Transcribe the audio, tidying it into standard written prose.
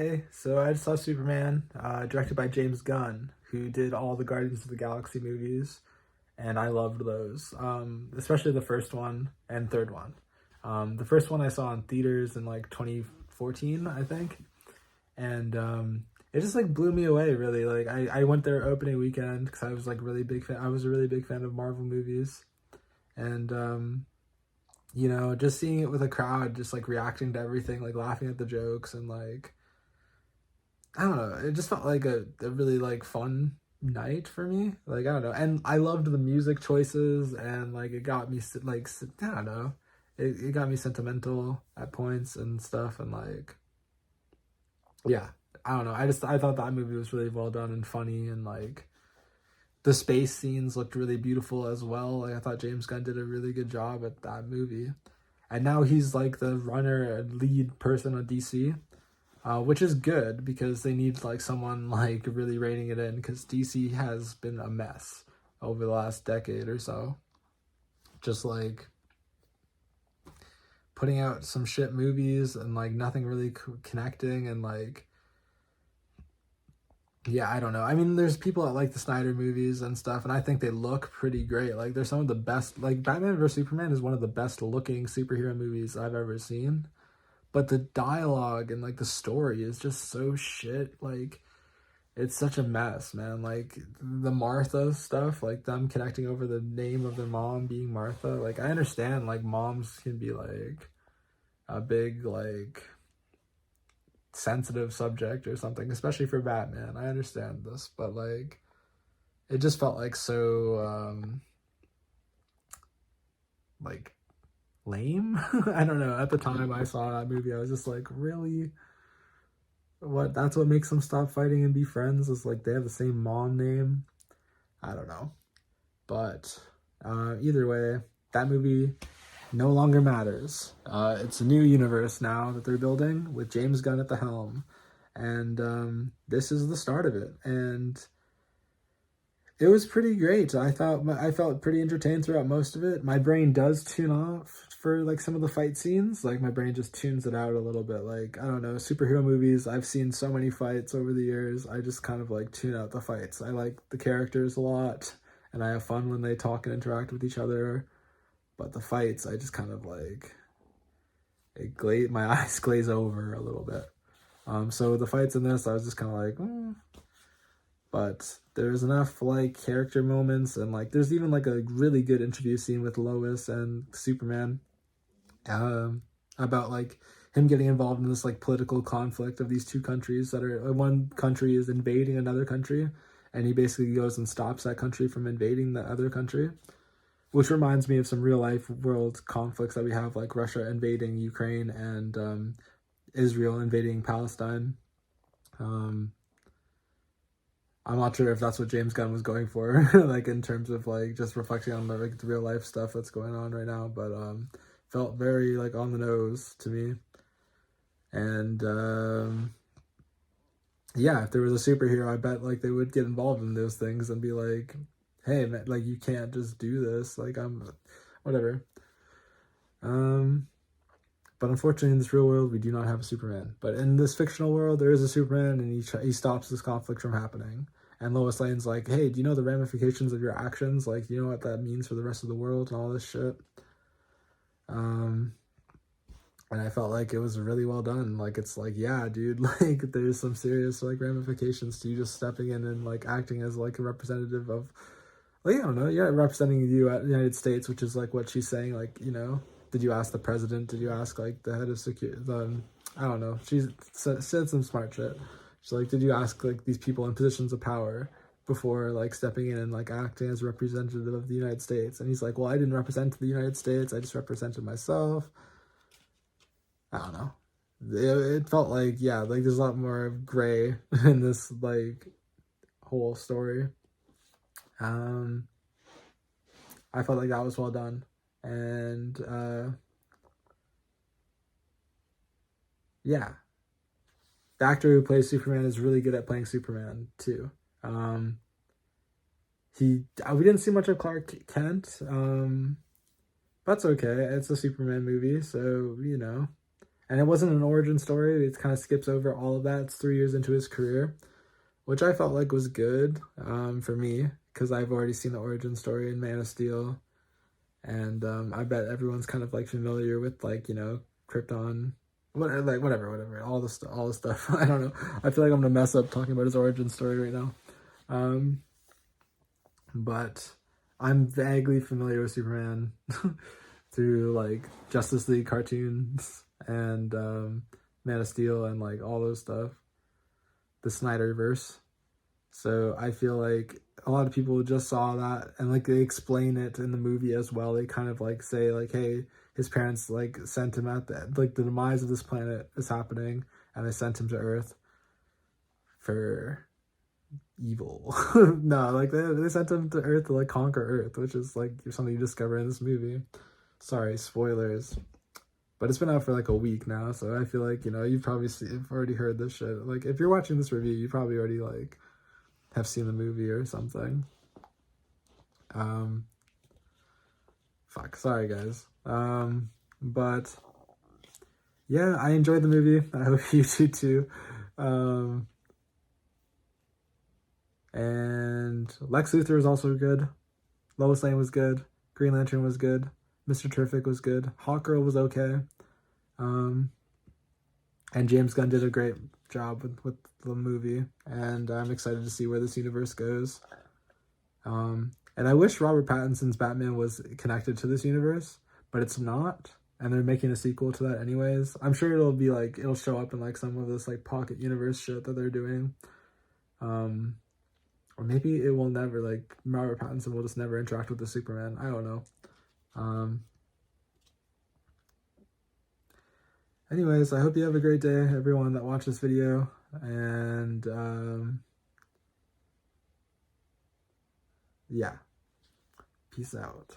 Hey, so I just saw Superman, directed by James Gunn, who did all the Guardians of the Galaxy movies, and I loved those, especially the first one and third one. The first one I saw in theaters in like 2014, I think, and it just like blew me away. Really, like I went there opening weekend because I was like really big fan. I was a really big fan of Marvel movies, and just seeing it with a crowd, just like reacting to everything, like laughing at the jokes and like I don't know. It just felt like a really like fun night for me. Like I don't know, and I loved the music choices, and like it got me I don't know, it got me sentimental at points and stuff, and like yeah, I don't know. I thought that movie was really well done and funny, and like the space scenes looked really beautiful as well. Like I thought James Gunn did a really good job at that movie, and now he's like the runner and lead person on DC, which is good because they need like someone like really reining it in because DC has been a mess over the last decade or so. Just like putting out some shit movies and like nothing really connecting and like yeah, I don't know. I mean, there's people that like the Snyder movies and stuff, and I think they look pretty great. Like, they're some of the best. Like, Batman vs Superman is one of the best looking superhero movies I've ever seen. But the dialogue and like the story is just so shit. Like, it's such a mess, man. Like the Martha stuff, like them connecting over the name of their mom being Martha. Like, I understand. Like, moms can be like a big like sensitive subject or something, especially for Batman. I understand this, but like it just felt like so like lame. I don't know. At the time I saw that movie, I was just like, really? What? That's what makes them stop fighting and be friends? Is like they have the same mom name? I don't know. But either way, that movie no longer matters. It's a new universe now that they're building with James Gunn at the helm, and this is the start of it. And it was pretty great. I felt pretty entertained throughout most of it. My brain does tune off for like some of the fight scenes. Like my brain just tunes it out a little bit. Like I don't know, superhero movies. I've seen so many fights over the years. I just kind of like tune out the fights. I like the characters a lot, and I have fun when they talk and interact with each other. But the fights, I just kind of like my eyes glaze over a little bit. So the fights in this, I was just kind of like, but there's enough like character moments and like there's even like a really good interview scene with Lois and Superman, about like him getting involved in this like political conflict of these two countries that are one country is invading another country, and he basically goes and stops that country from invading the other country, which reminds me of some real life world conflicts that we have, like Russia invading Ukraine and Israel invading Palestine. Um, I'm not sure if that's what James Gunn was going for, like in terms of like just reflecting on like the real life stuff that's going on right now, but felt very like on the nose to me. And yeah, if there was a superhero, I bet like they would get involved in those things and be like, "Hey, man, like you can't just do this." Like whatever. Um, but unfortunately, in this real world, we do not have a Superman. But in this fictional world, there is a Superman, and he stops this conflict from happening. And Lois Lane's like, "Hey, do you know the ramifications of your actions? Like, you know what that means for the rest of the world and all this shit." Um, and I felt like it was really well done. Like, it's like, yeah, dude, like there's some serious like ramifications to you just stepping in and like acting as like a representative of, like, I don't know, yeah, representing you at the United States, which is like what she's saying. Like, did you ask the president? Did you ask like the head of security? I don't know. She said some smart shit. She's like, did you ask like these people in positions of power before like stepping in and like acting as a representative of the United States? And he's like, well, I didn't represent the United States. I just represented myself. I don't know. It felt like, yeah, like there's a lot more gray in this like whole story. Um, I felt like that was well done. And yeah, the actor who plays Superman is really good at playing Superman too. Um, we didn't see much of Clark Kent. That's okay. It's a Superman movie, so. And it wasn't an origin story. It kind of skips over all of that. It's 3 years into his career, which I felt like was good for me, because I've already seen the origin story in Man of Steel. And I bet everyone's kind of like familiar with, like, you know, Krypton, whatever, all the stuff. I don't know. I feel like I'm gonna mess up talking about his origin story right now. But I'm vaguely familiar with Superman through like Justice League cartoons and Man of Steel and like all those stuff, the Snyderverse. So I feel like a lot of people just saw that, and like they explain it in the movie as well. They kind of like say like, hey, his parents like sent him at the demise of this planet is happening, and they sent him to Earth for evil. No, like they sent him to Earth to like conquer Earth, which is like something you discover in this movie. Sorry, spoilers. But it's been out for like a week now, so I feel like, you know, you've already heard this shit. Like if you're watching this review, you probably already like have seen the movie or something. Fuck, sorry guys. But yeah, I enjoyed the movie. I hope you do too. And Lex Luthor was also good. Lois Lane was good. Green Lantern was good. Mr. Terrific was good. Hawkgirl was okay. And James Gunn did a great job with the movie, and I'm excited to see where this universe goes. And I wish Robert Pattinson's Batman was connected to this universe, but it's not, and they're making a sequel to that anyways. I'm sure it'll be like, it'll show up in like some of this like pocket universe shit that they're doing. Or maybe it will never, like Robert Pattinson will just never interact with the Superman. I don't know. Anyways, I hope you have a great day, everyone that watched this video, and yeah, peace out.